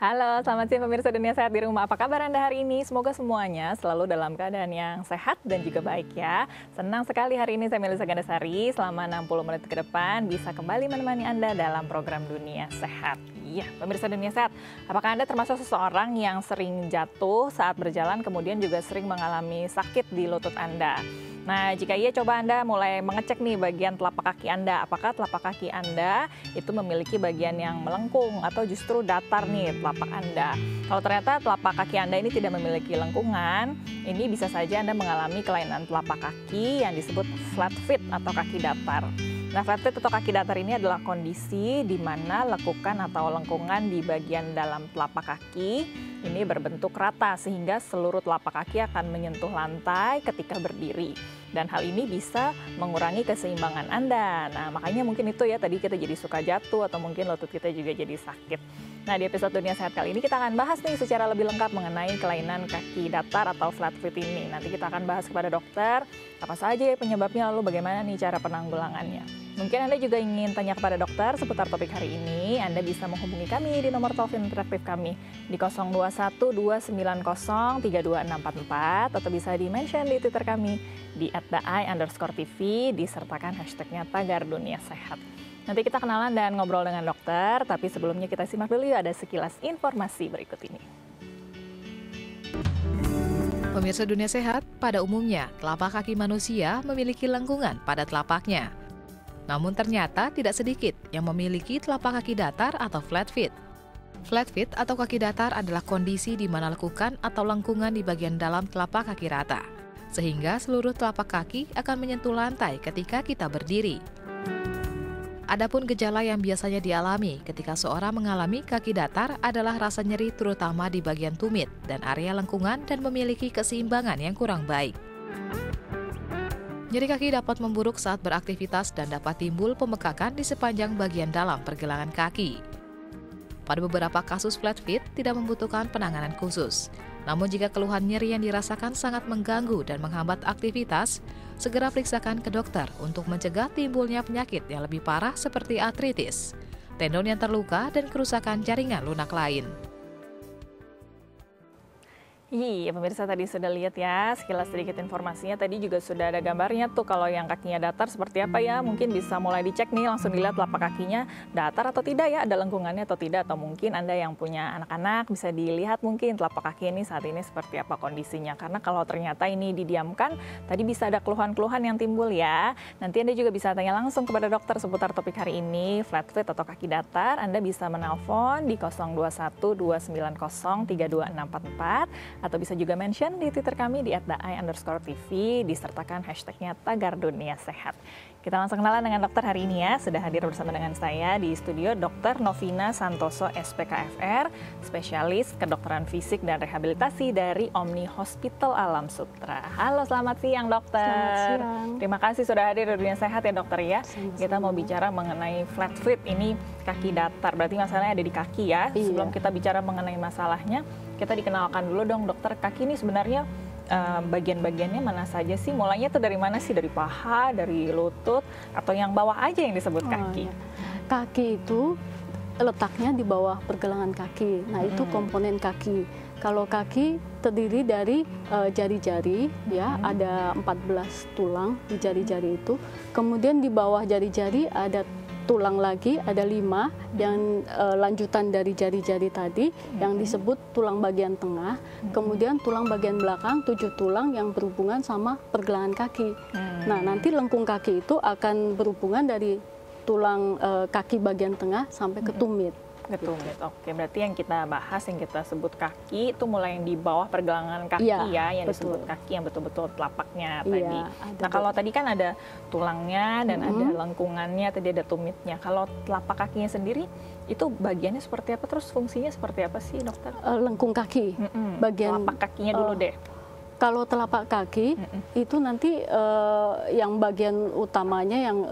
Halo, selamat siang pemirsa Dunia Sehat di Rumah. Apa kabar Anda hari ini? Semoga semuanya selalu dalam keadaan yang sehat dan juga baik ya. Senang sekali hari ini saya Melisa Gandasari selama 60 menit ke depan bisa kembali menemani Anda dalam program Dunia Sehat. Iya, pemirsa Dunia Sehat, apakah Anda termasuk seseorang yang sering jatuh saat berjalan kemudian juga sering mengalami sakit di lutut Anda? Nah, jika iya coba Anda mulai mengecek nih bagian telapak kaki Anda. Apakah telapak kaki Anda itu memiliki bagian yang melengkung atau justru datar nih telapak Anda. Kalau ternyata telapak kaki Anda ini tidak memiliki lengkungan, ini bisa saja Anda mengalami kelainan telapak kaki yang disebut flat feet atau kaki datar. Nah, flat feet atau kaki datar ini adalah kondisi di mana lekukan atau lengkungan di bagian dalam telapak kaki ini berbentuk rata sehingga seluruh telapak kaki akan menyentuh lantai ketika berdiri. Dan hal ini bisa mengurangi keseimbangan Anda. Nah, makanya mungkin itu ya tadi kita jadi suka jatuh atau mungkin lutut kita juga jadi sakit. Nah, di episode Dunia Sehat kali ini kita akan bahas nih secara lebih lengkap mengenai kelainan kaki datar atau flat feet ini. Nanti kita akan bahas kepada dokter apa saja ya penyebabnya, lalu bagaimana nih cara penanggulangannya. Mungkin Anda juga ingin tanya kepada dokter seputar topik hari ini, Anda bisa menghubungi kami di nomor telepon interaktif kami di 0212903244 atau bisa di-mention di Twitter kami di @daai_tv disertakan hashtagnya Tagar Dunia Sehat. Nanti kita kenalan dan ngobrol dengan dokter, tapi sebelumnya kita simak dulu ada sekilas informasi berikut ini. Pemirsa Dunia Sehat, pada umumnya telapak kaki manusia memiliki lengkungan pada telapaknya. Namun ternyata tidak sedikit yang memiliki telapak kaki datar atau flat feet. Flat feet atau kaki datar adalah kondisi di mana lekukan atau lengkungan di bagian dalam telapak kaki rata, sehingga seluruh telapak kaki akan menyentuh lantai ketika kita berdiri. Adapun gejala yang biasanya dialami ketika seorang mengalami kaki datar adalah rasa nyeri terutama di bagian tumit dan area lengkungan dan memiliki keseimbangan yang kurang baik. Nyeri kaki dapat memburuk saat beraktivitas dan dapat timbul pembekakan di sepanjang bagian dalam pergelangan kaki. Pada beberapa kasus flat feet tidak membutuhkan penanganan khusus. Namun jika keluhan nyeri yang dirasakan sangat mengganggu dan menghambat aktivitas, segera periksakan ke dokter untuk mencegah timbulnya penyakit yang lebih parah seperti artritis, tendon yang terluka, dan kerusakan jaringan lunak lain. Iya, pemirsa tadi sudah lihat ya, sekilas sedikit informasinya. Tadi juga sudah ada gambarnya tuh kalau yang kakinya datar seperti apa ya. Mungkin bisa mulai dicek nih, langsung dilihat telapak kakinya datar atau tidak ya, ada lengkungannya atau tidak. Atau mungkin Anda yang punya anak-anak bisa dilihat mungkin telapak kaki ini saat ini seperti apa kondisinya. Karena kalau ternyata ini didiamkan, tadi bisa ada keluhan-keluhan yang timbul ya. Nanti Anda juga bisa tanya langsung kepada dokter seputar topik hari ini, flat feet atau kaki datar. Anda bisa menelpon di 0212903244 atau bisa juga mention di Twitter kami di @daai_tv disertakan hashtagnya Tagar Dunia Sehat. Kita langsung kenalan dengan dokter hari ini ya. Sudah hadir bersama dengan saya di studio Dr. Novina Santoso SPKFR, spesialis kedokteran fisik dan rehabilitasi dari Omni Hospital Alam Sutera. Halo, selamat siang dokter. Selamat siang. Terima kasih sudah hadir di Dunia Sehat ya dokter ya. Sama-sama. Kita mau bicara mengenai flat feet, ini kaki datar. Berarti masalahnya ada di kaki ya. Iya. Sebelum kita bicara mengenai masalahnya, kita dikenalkan dulu dong dokter, kaki ini sebenarnya bagian-bagiannya mana saja sih? Mulainya tuh dari mana sih? Dari paha, dari lutut, atau yang bawah aja yang disebut kaki? Iya. Kaki itu letaknya di bawah pergelangan kaki. Nah, itu komponen kaki. Kalau kaki terdiri dari jari-jari, ya, ada 14 tulang di jari-jari itu. Kemudian di bawah jari-jari ada tulang lagi, ada 5 yang lanjutan dari jari-jari tadi yang disebut tulang bagian tengah. Kemudian tulang bagian belakang 7 tulang yang berhubungan sama pergelangan kaki. Nah, nanti lengkung kaki itu akan berhubungan dari tulang kaki bagian tengah sampai ke tumit. Ketumit. Oke, berarti yang kita bahas, yang kita sebut kaki itu mulai yang di bawah pergelangan kaki ya, yang betul. disebut kaki yang betul-betul telapaknya Iya, tadi. ada Nah, kalau tadi kan ada tulangnya dan ada lengkungannya, tadi ada tumitnya. Kalau telapak kakinya sendiri itu bagiannya seperti apa, terus fungsinya seperti apa sih dokter? Lengkung kaki, bagian telapak kakinya dulu deh. Kalau telapak kaki itu nanti yang bagian utamanya yang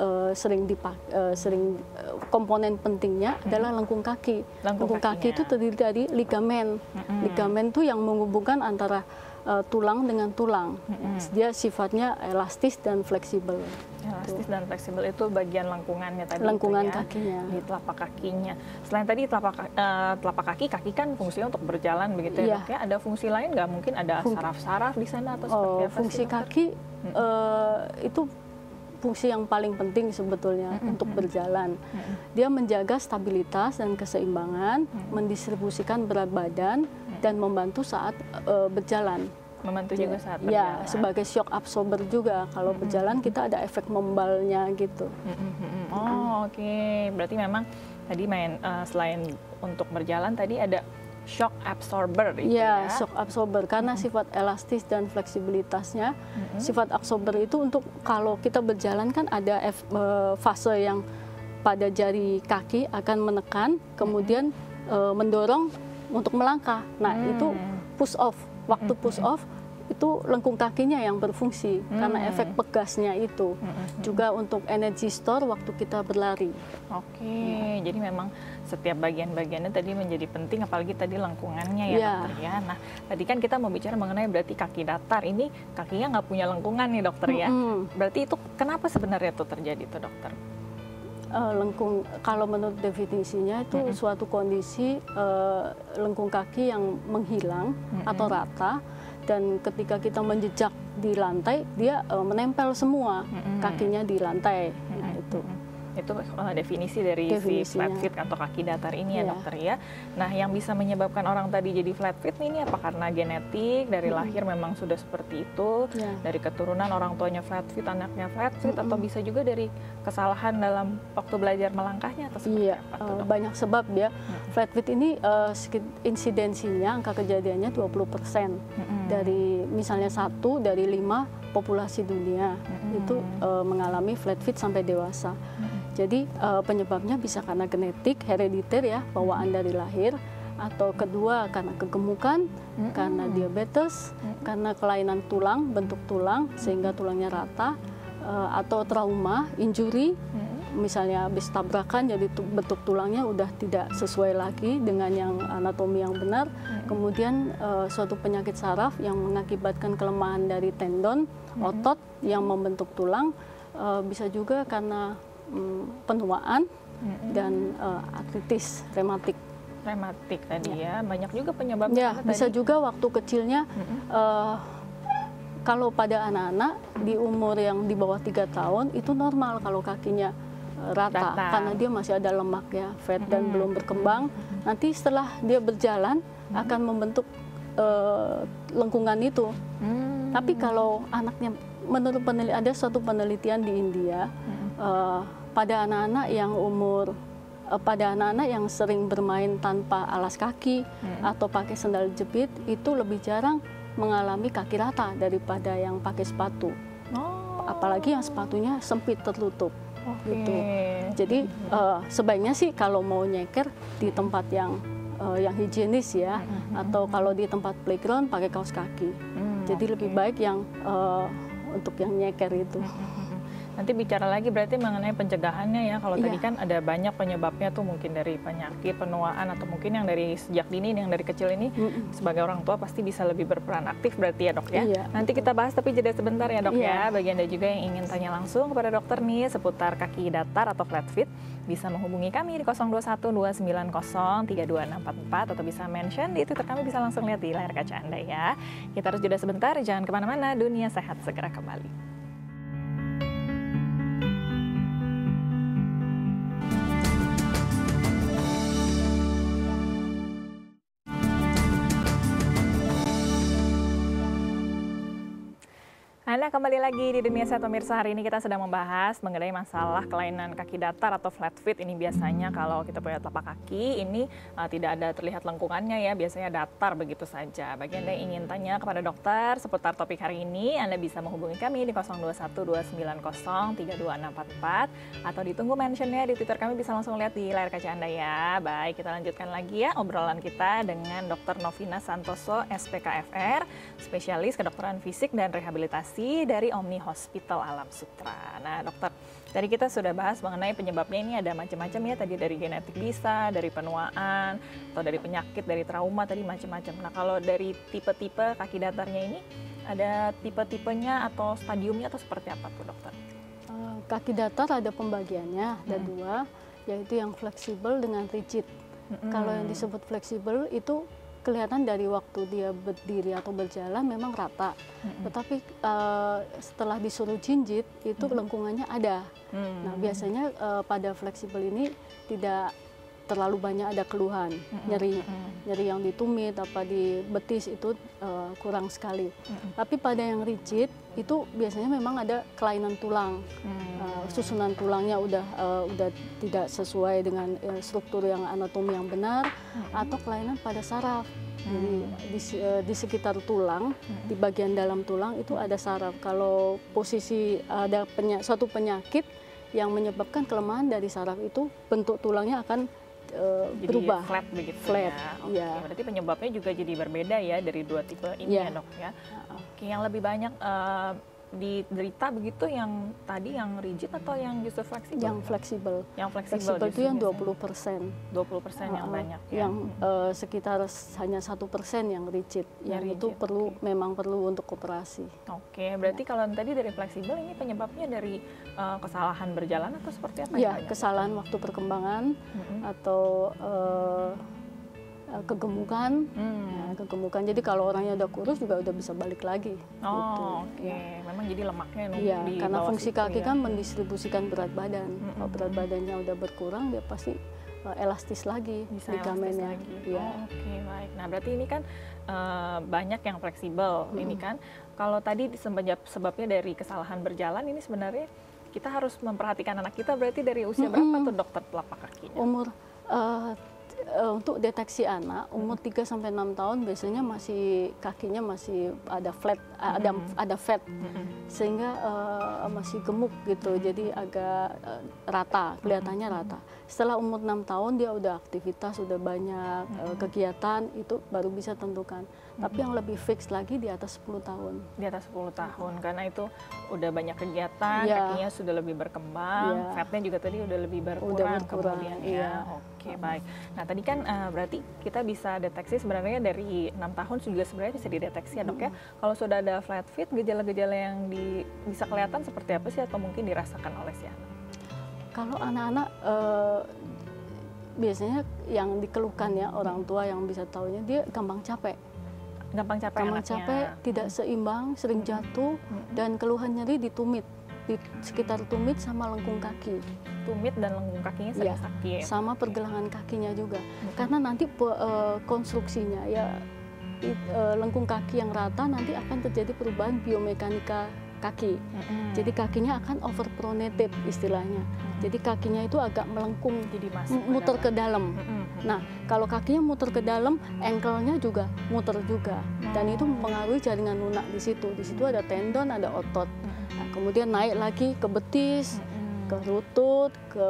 komponen pentingnya adalah lengkung kaki. Lengkung kaki itu terdiri dari ligamen. Ligamen itu yang menghubungkan antara tulang dengan tulang. Dia sifatnya elastis dan fleksibel. Elastis dan fleksibel itu bagian lengkungannya tadi. Lengkungan itu ya, kakinya. di telapak kakinya. Selain tadi telapak kaki kan fungsinya untuk berjalan begitu ya, Dok ya. Ada fungsi lain nggak? Mungkin ada saraf-saraf di sana atau seperti apa fungsi sih, Dokter? kaki itu fungsi yang paling penting sebetulnya untuk berjalan. Dia menjaga stabilitas dan keseimbangan, mendistribusikan berat badan, dan membantu saat berjalan. Membantu juga saat Ya, berjalan. sebagai shock absorber juga. Kalau berjalan kita ada efek membalnya gitu. Oh, oke. Berarti memang tadi selain untuk berjalan tadi ada shock absorber itu Ya, ya. shock absorber karena sifat elastis dan fleksibilitasnya. Sifat absorber itu untuk kalau kita berjalan kan ada fase yang pada jari kaki akan menekan, kemudian mendorong untuk melangkah. Nah, itu push off. Waktu push off itu lengkung kakinya yang berfungsi karena efek pegasnya itu. Juga untuk energy store waktu kita berlari. Oke, jadi memang setiap bagian-bagiannya tadi menjadi penting, apalagi tadi lengkungannya ya, Ya. Dokter ya. Nah, tadi kan kita mau bicara mengenai berarti kaki datar, ini kakinya nggak punya lengkungan nih, Dokter ya. Berarti itu kenapa sebenarnya itu terjadi tuh, Dokter? Lengkung, kalau menurut definisinya itu suatu kondisi lengkung kaki yang menghilang atau rata, dan ketika kita menjejak di lantai dia menempel semua kakinya di lantai. Nah, itu definisi dari si Definisinya. flat feet atau kaki datar ini ya, Iya. Dokter ya. Nah, yang bisa menyebabkan orang tadi jadi flat feet ini apa karena genetik dari lahir memang sudah seperti itu, Ya. dari keturunan orang tuanya flat feet, anaknya flat feet, atau bisa juga dari kesalahan dalam waktu belajar melangkahnya atau seperti Iya, apa tuh, Dok? banyak sebab ya. Flat feet ini insidensinya, angka kejadiannya 20%. Dari misalnya 1 dari 5 populasi dunia itu mengalami flat feet sampai dewasa. Jadi penyebabnya bisa karena genetik, herediter ya, bawaan dari lahir, atau kedua karena kegemukan, karena diabetes, karena kelainan tulang, bentuk tulang sehingga tulangnya rata, atau trauma, injury, misalnya habis tabrakan jadi bentuk tulangnya udah tidak sesuai lagi dengan yang anatomi yang benar. Kemudian suatu penyakit saraf yang mengakibatkan kelemahan dari tendon, otot yang membentuk tulang, bisa juga karena penuaan dan artritis rematik. Rematik tadi ya, banyak juga penyebabnya. Ya, bisa juga waktu kecilnya kalau pada anak-anak di umur yang di bawah 3 tahun itu normal kalau kakinya rata karena dia masih ada lemak ya, fat dan belum berkembang. Nanti setelah dia berjalan akan membentuk lengkungan itu. Tapi kalau anaknya, menurut ada suatu penelitian di India pada anak-anak yang sering bermain tanpa alas kaki atau pakai sandal jepit itu lebih jarang mengalami kaki rata daripada yang pakai sepatu. Apalagi yang sepatunya sempit tertutup. Gitu. Jadi sebaiknya sih kalau mau nyeker di tempat yang higienis ya, atau kalau di tempat playground pakai kaos kaki. Jadi lebih baik yang untuk yang nyeker itu. Nanti bicara lagi berarti mengenai pencegahannya ya. Kalau tadi kan ada banyak penyebabnya tuh, mungkin dari penyakit, penuaan, atau mungkin yang dari sejak dini, yang dari kecil ini sebagai orang tua pasti bisa lebih berperan aktif berarti ya, Dok ya. Iya. Nanti kita bahas tapi jeda sebentar ya, Dok ya. Bagi Anda juga yang ingin tanya langsung kepada dokter nih seputar kaki datar atau flat feet, bisa menghubungi kami di 0212903244 atau bisa mention di Twitter kami, bisa langsung lihat di layar kaca Anda ya. Kita harus jeda sebentar, jangan kemana-mana, Dunia Sehat segera kembali. Anda kembali lagi di Dunia Sehat Pemirsa. Hari ini kita sedang membahas mengenai masalah kelainan kaki datar atau flat feet. Ini biasanya kalau kita punya telapak kaki ini tidak ada terlihat lengkungannya ya, biasanya datar begitu saja. Bagi Anda yang ingin tanya kepada dokter seputar topik hari ini, Anda bisa menghubungi kami di 0212903244 atau ditunggu mentionnya di Twitter kami, bisa langsung lihat di layar kaca Anda ya. Baik, kita lanjutkan lagi ya obrolan kita dengan Dr. Novina Santoso, SPKFR, spesialis kedokteran fisik dan rehabilitasi dari Omni Hospital Alam Sutra. Nah, dokter, tadi kita sudah bahas mengenai penyebabnya ini ada macam-macam ya, tadi dari genetik bisa, dari penuaan, atau dari penyakit, dari trauma, tadi macam-macam. Nah, kalau dari tipe-tipe kaki datarnya ini, ada tipe-tipenya atau stadiumnya atau seperti apa tuh, dokter? Kaki datar ada pembagiannya, ada dua, yaitu yang fleksibel dengan rigid. Kalau yang disebut fleksibel itu kelihatan dari waktu dia berdiri atau berjalan memang rata, tetapi setelah disuruh jinjit itu lengkungannya ada. Nah biasanya pada fleksibel ini tidak terlalu banyak ada keluhan, nyeri yang di tumit apa di betis itu kurang sekali. Tapi pada yang rigid itu biasanya memang ada kelainan tulang, susunan tulangnya udah tidak sesuai dengan struktur yang anatomi yang benar, atau kelainan pada saraf. Jadi di sekitar tulang, di bagian dalam tulang itu ada saraf. Kalau posisi ada suatu penyakit yang menyebabkan kelemahan dari saraf itu, bentuk tulangnya akan jadi berubah, flat begitu flat, ya. Oke, berarti penyebabnya juga jadi berbeda ya dari dua tipe ini ya dok ya. Oke, yang lebih banyak diderita begitu yang tadi yang rigid atau yang justru fleksibel? Yang fleksibel. Yang fleksibel itu yang 20%. 20% yang banyak ya. Yang sekitar hanya 1% yang rigid. Yang itu memang perlu untuk operasi. Oke, berarti kalau tadi dari fleksibel ini penyebabnya dari kesalahan berjalan atau seperti apa? Ya, kesalahan waktu perkembangan atau kegemukan, kegemukan. Jadi kalau orangnya udah kurus juga udah bisa balik lagi. Oke. Memang jadi lemaknya di karena bawah fungsi situ kaki ya. kan mendistribusikan berat badan. Kalau berat badannya udah berkurang, dia pasti elastis lagi ligamennya. Oke, baik. Nah, berarti ini kan banyak yang fleksibel. Ini kan kalau tadi sebabnya dari kesalahan berjalan, ini sebenarnya kita harus memperhatikan anak kita berarti dari usia berapa tuh dokter telapak kakinya? Umur untuk deteksi anak umur 3-6 tahun biasanya kakinya masih ada flat, ada fat, sehingga masih gemuk gitu, jadi agak rata, kelihatannya rata. Setelah umur 6 tahun dia udah aktivitas, udah banyak kegiatan, itu baru bisa tentukan. Tapi yang lebih fix lagi di atas 10 tahun. Di atas 10 tahun, karena itu udah banyak kegiatan, kakinya sudah lebih berkembang, fatnya juga tadi udah lebih berkurang kemudian ya. Oke, baik. Nah, tadi kan berarti kita bisa deteksi sebenarnya dari 6 tahun juga sebenarnya bisa dideteksi ya dok ya. Kalau sudah ada flat feet, gejala-gejala yang bisa kelihatan seperti apa sih atau mungkin dirasakan oleh si anak? Kalau anak-anak biasanya yang dikeluhkan ya orang tua yang bisa tahunya dia gampang capek. Gampang capek, tidak seimbang, sering jatuh, dan keluhan nyeri di tumit, di sekitar tumit sama lengkung kaki. Tumit dan lengkung kakinya sering sakit. Sama pergelangan kakinya juga, karena nanti konstruksinya ya lengkung kaki yang rata nanti akan terjadi perubahan biomekanika kaki. Jadi kakinya akan overpronated istilahnya. Jadi kakinya itu agak melengkung, jadi muter ke dalam. Nah, kalau kakinya muter ke dalam, ankle-nya juga muter juga. Dan itu mempengaruhi jaringan lunak di situ. Di situ ada tendon, ada otot. Nah, kemudian naik lagi ke betis, ke lutut, ke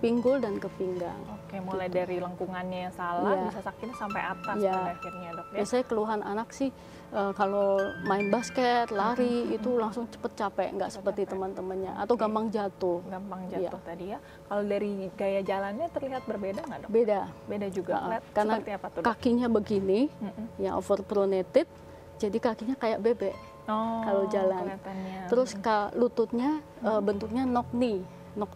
pinggul dan ke pinggang. Oke, mulai dari lengkungannya yang salah bisa sakitnya sampai atas pada akhirnya dok ya. Biasanya keluhan anak sih kalau main basket, lari itu langsung cepet capek, nggak seperti teman-temannya, atau gampang jatuh. Gampang jatuh tadi ya. Kalau dari gaya jalannya terlihat berbeda nggak dok? Beda juga. Karena seperti apa tuh, dok? kakinya begini, ya overpronated, jadi kakinya kayak bebek kalau jalan. Terus lututnya bentuknya knock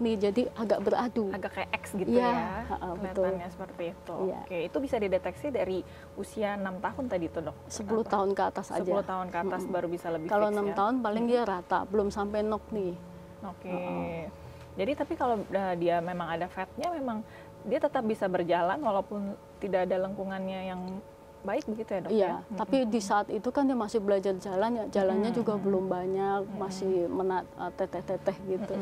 knee, jadi agak beradu. Agak kayak X gitu ya, kelihatannya seperti itu. Oke, itu bisa dideteksi dari usia 6 tahun tadi tuh dok? 10 tahun ke atas aja. 10 tahun ke atas baru bisa lebih kalau fix 6 tahun paling dia rata, belum sampai knock knee. Oke. Jadi tapi kalau dia memang ada fatnya, memang dia tetap bisa berjalan walaupun tidak ada lengkungannya yang baik begitu ya dok? Iya, tapi di saat itu kan dia masih belajar jalan, ya jalannya juga belum banyak, masih teteh-teteh gitu.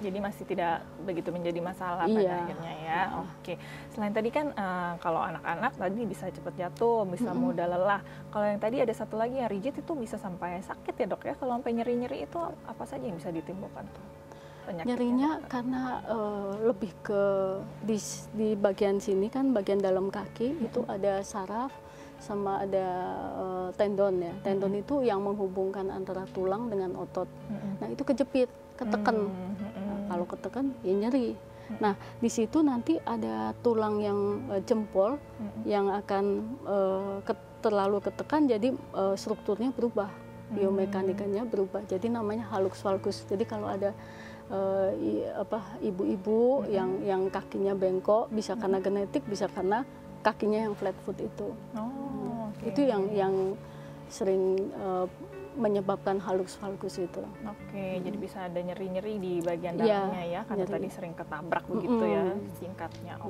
Jadi masih tidak begitu menjadi masalah pada akhirnya ya. Oke. Selain tadi kan kalau anak-anak tadi bisa cepat jatuh, bisa mudah lelah. Kalau yang tadi ada satu lagi yang rigid itu bisa sampai sakit ya dok ya? Kalau sampai nyeri-nyeri itu apa saja yang bisa ditimbulkan tuh? Nyerinya karena lebih ke di bagian sini kan, bagian dalam kaki itu ada saraf sama ada tendon ya. Tendon itu yang menghubungkan antara tulang dengan otot. Nah itu kejepit, ketekan. Nah, kalau ketekan ya nyeri. Nah di situ nanti ada tulang yang jempol yang akan terlalu ketekan, jadi strukturnya berubah, biomekanikanya berubah. Jadi namanya hallux valgus. Jadi kalau ada ibu-ibu yang kakinya bengkok, bisa karena genetik, bisa karena kakinya yang flat foot itu. Itu yang sering menyebabkan halus valgus itu. Jadi bisa ada nyeri-nyeri di bagian dalamnya ya, karena tadi sering ketabrak begitu ya, singkatnya.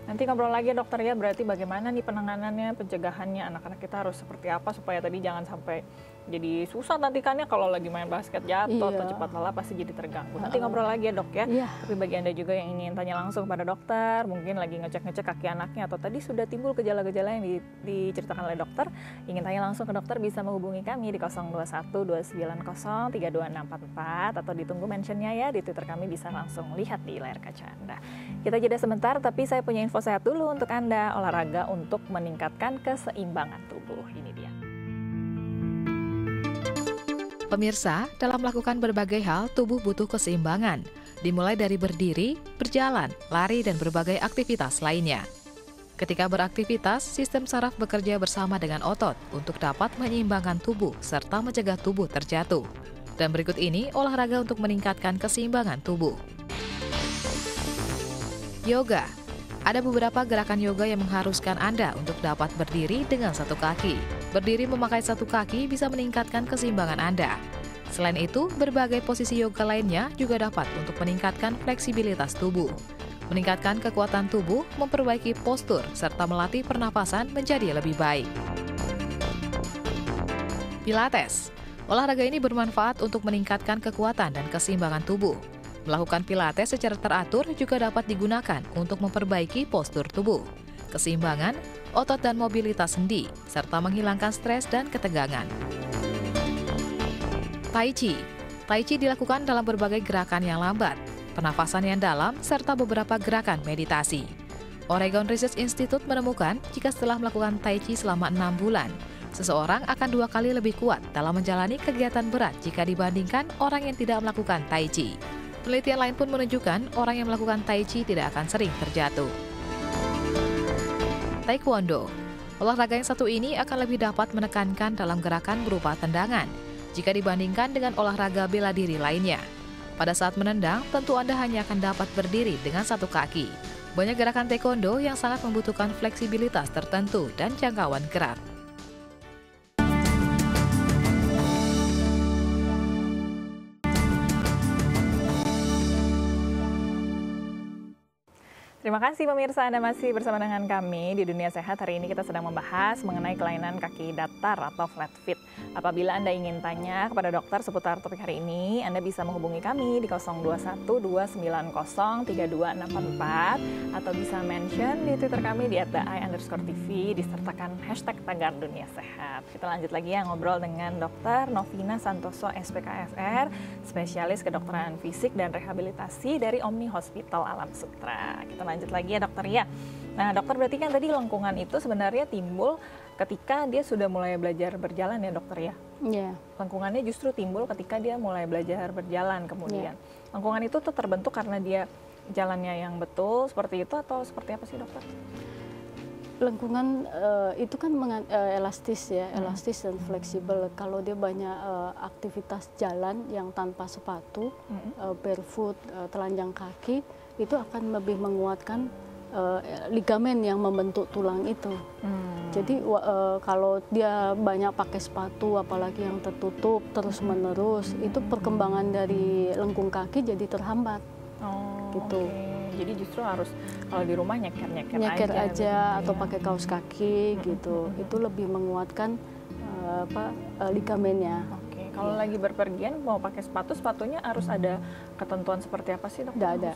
Nanti ngobrol lagi ya dokter ya, berarti bagaimana nih penanganannya, pencegahannya, anak-anak kita harus seperti apa supaya tadi jangan sampai jadi susah nanti kan ya kalau lagi main basket jatuh atau cepat lelah pasti jadi terganggu. Nanti ngobrol lagi ya dok ya. Tapi bagi Anda juga yang ingin tanya langsung pada dokter, mungkin lagi ngecek-ngecek kaki anaknya atau tadi sudah timbul gejala-gejala yang diceritakan oleh dokter, ingin tanya langsung ke dokter bisa menghubungi kami di 021 290 32644 atau ditunggu mentionnya ya di Twitter kami, bisa langsung lihat di layar kaca Anda. Kita jeda sebentar, tapi saya punya info sehat dulu untuk Anda, olahraga untuk meningkatkan keseimbangan tubuh. Ini dia. Pemirsa, dalam melakukan berbagai hal, tubuh butuh keseimbangan. Dimulai dari berdiri, berjalan, lari, dan berbagai aktivitas lainnya. Ketika beraktivitas, sistem saraf bekerja bersama dengan otot untuk dapat menyeimbangkan tubuh serta mencegah tubuh terjatuh. Dan berikut ini olahraga untuk meningkatkan keseimbangan tubuh. Yoga. Ada beberapa gerakan yoga yang mengharuskan Anda untuk dapat berdiri dengan satu kaki. Berdiri memakai satu kaki bisa meningkatkan keseimbangan Anda. Selain itu, berbagai posisi yoga lainnya juga dapat untuk meningkatkan fleksibilitas tubuh, meningkatkan kekuatan tubuh, memperbaiki postur, serta melatih pernapasan menjadi lebih baik. Pilates. Olahraga ini bermanfaat untuk meningkatkan kekuatan dan keseimbangan tubuh. Melakukan pilates secara teratur juga dapat digunakan untuk memperbaiki postur tubuh, keseimbangan, otot dan mobilitas sendi, serta menghilangkan stres dan ketegangan. Tai Chi. Tai Chi dilakukan dalam berbagai gerakan yang lambat, pernafasan yang dalam, serta beberapa gerakan meditasi. Oregon Research Institute menemukan jika setelah melakukan Tai Chi selama 6 bulan, seseorang akan 2 kali lebih kuat dalam menjalani kegiatan berat jika dibandingkan orang yang tidak melakukan Tai Chi. Penelitian lain pun menunjukkan orang yang melakukan Tai Chi tidak akan sering terjatuh. Taekwondo. Olahraga yang satu ini akan lebih dapat menekankan dalam gerakan berupa tendangan jika dibandingkan dengan olahraga bela diri lainnya. Pada saat menendang, tentu Anda hanya akan dapat berdiri dengan satu kaki. Banyak gerakan taekwondo yang sangat membutuhkan fleksibilitas tertentu dan jangkauan gerak. Terima kasih pemirsa, Anda masih bersama dengan kami di Dunia Sehat. Hari ini kita sedang membahas mengenai kelainan kaki datar atau flat feet. Apabila Anda ingin tanya kepada dokter seputar topik hari ini, Anda bisa menghubungi kami di 021 290 32644 atau bisa mention di Twitter kami di @ai_tv disertakan hashtag tagar Dunia Sehat. Kita lanjut lagi ya ngobrol dengan Dr. Novina Santoso SPKFR, spesialis kedokteran fisik dan rehabilitasi dari Omni Hospital Alam Sutra. Kita lanjut lagi ya dokter ya. Nah dokter, berarti kan tadi lengkungan itu sebenarnya timbul ketika dia sudah mulai belajar berjalan ya dokter ya? Iya. Lengkungannya justru timbul ketika dia mulai belajar berjalan kemudian. Lengkungan itu tuh terbentuk karena dia jalannya yang betul seperti itu atau seperti apa sih dokter? Lengkungan itu kan elastis ya, elastis dan fleksibel. Kalau dia banyak aktivitas jalan yang tanpa sepatu, barefoot, telanjang kaki, itu akan lebih menguatkan ligamen yang membentuk tulang itu. Jadi kalau dia banyak pakai sepatu, apalagi yang tertutup terus-menerus, itu perkembangan dari lengkung kaki jadi terhambat. Gitu. Jadi justru harus kalau di rumah nyeker aja atau pakai kaos kaki gitu. Itu lebih menguatkan ligamennya. Kalau lagi berpergian mau pakai sepatu, sepatunya harus ada ketentuan seperti apa sih dokter? Nggak ada.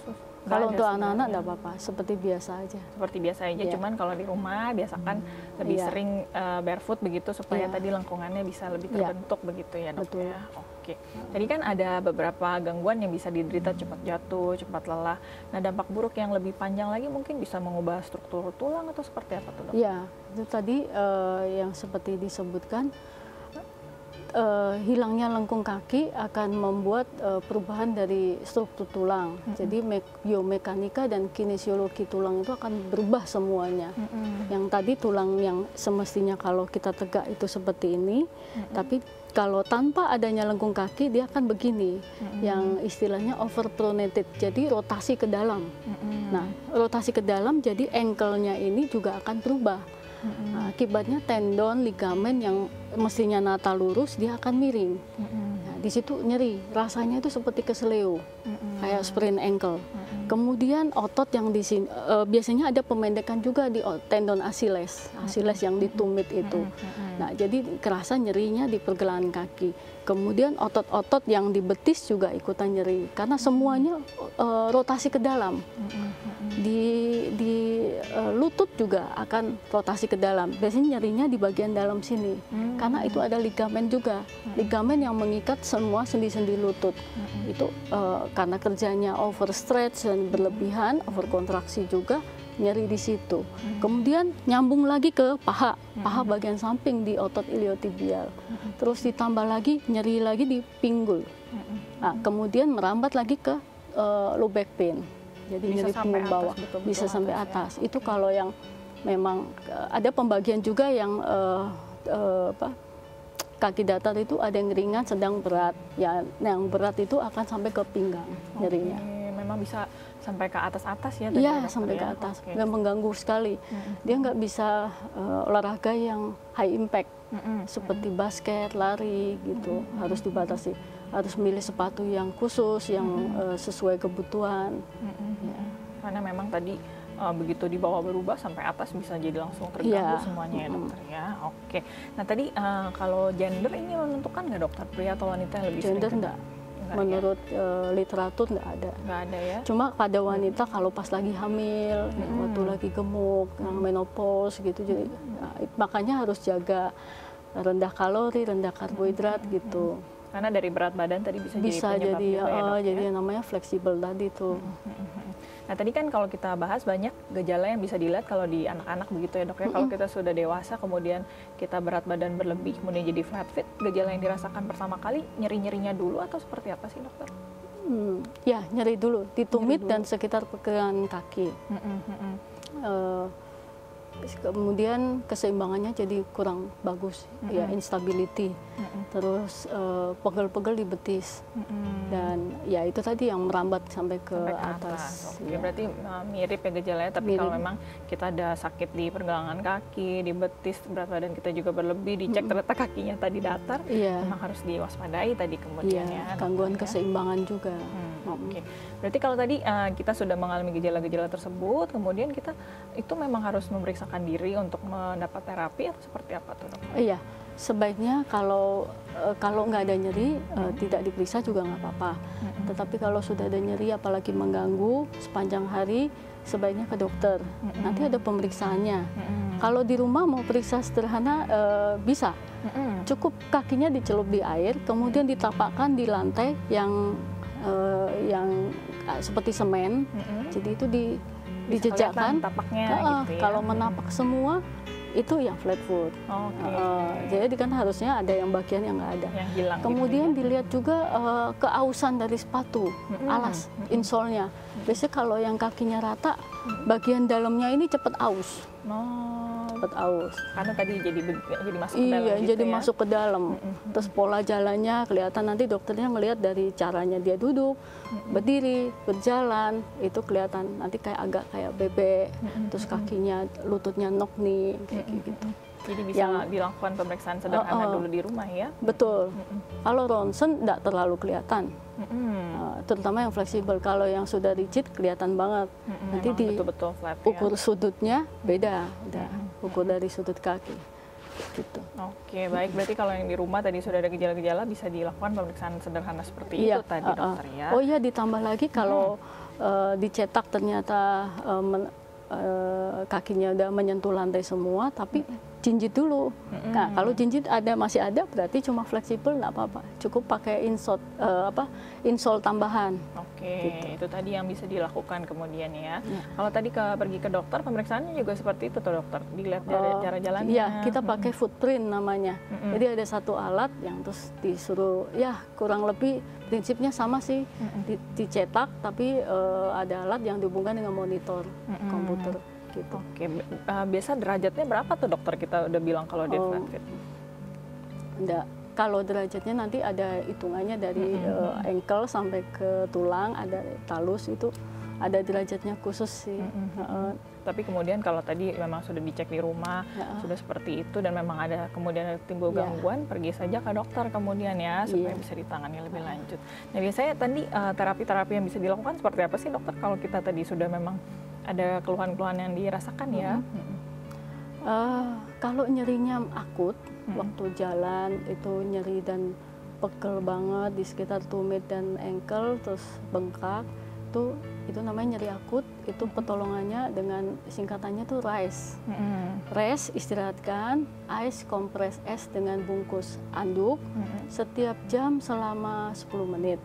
Kalau untuk anak-anak nggak apa-apa, seperti biasa aja. Seperti biasa aja, cuman kalau di rumah biasakan lebih sering barefoot begitu supaya tadi lengkungannya bisa lebih terbentuk begitu ya dok. Betul. Ya. Oke. Tadi kan ada beberapa gangguan yang bisa diderita, cepat jatuh, cepat lelah. Nah dampak buruk yang lebih panjang lagi mungkin bisa mengubah struktur tulang atau seperti apa tuh dok? Iya, itu tadi yang seperti disebutkan. hilangnya lengkung kaki akan membuat perubahan dari struktur tulang. Jadi biomekanika dan kinesiologi tulang itu akan berubah semuanya. Yang tadi tulang yang semestinya kalau kita tegak itu seperti ini, tapi kalau tanpa adanya lengkung kaki dia akan begini, yang istilahnya overpronated, jadi rotasi ke dalam. Nah, rotasi ke dalam jadi ankle-nya ini juga akan berubah. Nah, akibatnya tendon, ligamen yang mestinya nata lurus dia akan miring. Nah, di situ nyeri, rasanya itu seperti keseleo, kayak sprain ankle. Kemudian otot yang di sini biasanya ada pemendekan juga di tendon Achilles yang di tumit itu. Nah, jadi kerasa nyerinya di pergelangan kaki. Kemudian otot-otot yang di betis juga ikutan nyeri karena semuanya rotasi ke dalam. Di lutut juga akan rotasi ke dalam. Biasanya nyerinya di bagian dalam sini karena itu ada ligamen juga. Ligamen yang mengikat semua sendi-sendi lutut. Itu karena kerjanya overstretch dan berlebihan, overkontraksi juga, nyeri di situ. Kemudian nyambung lagi ke paha bagian samping di otot iliotibial. Terus ditambah lagi nyeri lagi di pinggul. Nah, kemudian merambat lagi ke low back pain. Jadi bisa nyeri punggung bawah, bisa sampai atas. Itu kalau yang memang ada pembagian juga yang kaki datar itu ada yang ringan, sedang, berat. Ya, yang berat itu akan sampai ke pinggang nyerinya. Memang bisa sampai ke atas-atas ya? Iya, sampai ke atas. Nggak mengganggu sekali. Dia nggak bisa olahraga yang high impact seperti basket, lari gitu. Harus dibatasi. Harus milih sepatu yang khusus, yang sesuai kebutuhan. Ya. Karena memang tadi begitu di bawah berubah sampai atas bisa jadi langsung terganggu semuanya ya dokter ya. Oke. Nah tadi kalau gender ini menentukan nggak dokter, pria atau wanita yang lebih gender sering? Enggak. Menurut literatur nggak ada. Nggak ada ya? Cuma pada wanita kalau pas lagi hamil, waktu lagi gemuk, yang menopause gitu, jadi makanya harus jaga rendah kalori, rendah karbohidrat gitu. Karena dari berat badan tadi bisa jadi penyebab juga ya, dok, jadi yang namanya fleksibel tadi tuh. Nah tadi kan kalau kita bahas banyak gejala yang bisa dilihat kalau di anak-anak begitu ya dok ya. Kalau kita sudah dewasa kemudian kita berat badan berlebih kemudian jadi flat feet, gejala yang dirasakan pertama kali nyeri-nyerinya dulu atau seperti apa sih dokter? Ya nyeri dulu di tumit dan sekitar pergelangan kaki. Kemudian keseimbangannya jadi kurang bagus, ya instability, terus pegel-pegel di betis, dan ya itu tadi yang merambat sampai ke atas. Oke, berarti mirip ya gejalanya, tapi kalau memang kita ada sakit di pergelangan kaki, di betis, berat badan kita juga berlebih, dicek ternyata kakinya tadi datar, memang harus diwaspadai tadi kemudian ya. Gangguan keseimbangan juga. Oke, berarti kalau tadi kita sudah mengalami gejala-gejala tersebut, kemudian kita itu memang harus memeriksakan diri untuk mendapat terapi atau seperti apa tuh dok? Iya, sebaiknya kalau nggak ada nyeri tidak diperiksa juga nggak apa-apa. Tetapi kalau sudah ada nyeri apalagi mengganggu sepanjang hari, sebaiknya ke dokter. Nanti ada pemeriksaannya. Kalau di rumah mau periksa sederhana bisa. Cukup kakinya dicelup di air, kemudian ditapakkan di lantai yang seperti semen, jadi itu dijejakkan. Tapaknya, gitu ya. Kalau menapak semua itu yang flat foot. Jadi kan harusnya ada yang bagian yang nggak ada. Yang hilang. Kemudian gitu, dilihat juga keausan dari sepatu, alas, insole-nya. Biasanya kalau yang kakinya rata, bagian dalamnya ini cepat aus. Cepat aus. Karena tadi jadi masuk ke dalam. Iya, gitu jadi ya? masuk ke dalam. Terus pola jalannya kelihatan, nanti dokternya ngelihat dari caranya dia duduk, berdiri, berjalan, itu kelihatan nanti agak kayak bebek. Terus kakinya, lututnya knock nih, kayak gitu. Jadi bisa dilakukan pemeriksaan sederhana dulu di rumah ya? Betul. Kalau ronsen tidak terlalu kelihatan. Terutama yang fleksibel. Kalau yang sudah rigid kelihatan banget. Nanti di betul-betul flat, ukur sudutnya beda, ukur dari sudut kaki. Gitu. Oke, baik. Berarti kalau yang di rumah tadi sudah ada gejala-gejala bisa dilakukan pemeriksaan sederhana seperti itu tadi dokter ya? Oh iya, ditambah lagi kalau dicetak ternyata kakinya udah menyentuh lantai semua, tapi jinjit dulu. Nah, kalau jinjit masih ada, berarti cuma fleksibel nggak apa-apa. Cukup pakai insole tambahan. Oke, gitu. Itu tadi yang bisa dilakukan kemudian ya. Kalau tadi pergi ke dokter, pemeriksaannya juga seperti itu tuh dokter, dilihat cara jalannya. Iya, kita pakai footprint namanya. Jadi ada satu alat yang terus disuruh, ya kurang lebih prinsipnya sama sih, dicetak, tapi ada alat yang dihubungkan dengan monitor komputer. Gitu. Oke, biasa derajatnya berapa tuh dokter, kita udah bilang kalau dia flat fit? Enggak, kalau derajatnya nanti ada hitungannya dari ankle sampai ke tulang, ada talus, itu ada derajatnya khusus sih. Tapi kemudian kalau tadi memang sudah dicek di rumah, sudah seperti itu dan memang ada kemudian timbul gangguan, pergi saja ke dokter kemudian ya, supaya bisa ditangani lebih lanjut. Nah biasanya tadi terapi-terapi yang bisa dilakukan seperti apa sih dokter kalau kita tadi sudah memang ada keluhan-keluhan yang dirasakan ya? Kalau nyerinya akut, waktu jalan itu nyeri dan pegel banget di sekitar tumit dan ankle, terus bengkak, itu namanya nyeri akut. Itu pertolongannya dengan singkatannya tuh RICE. Rest, istirahatkan, ice, kompres es dengan bungkus anduk setiap jam selama 10 menit.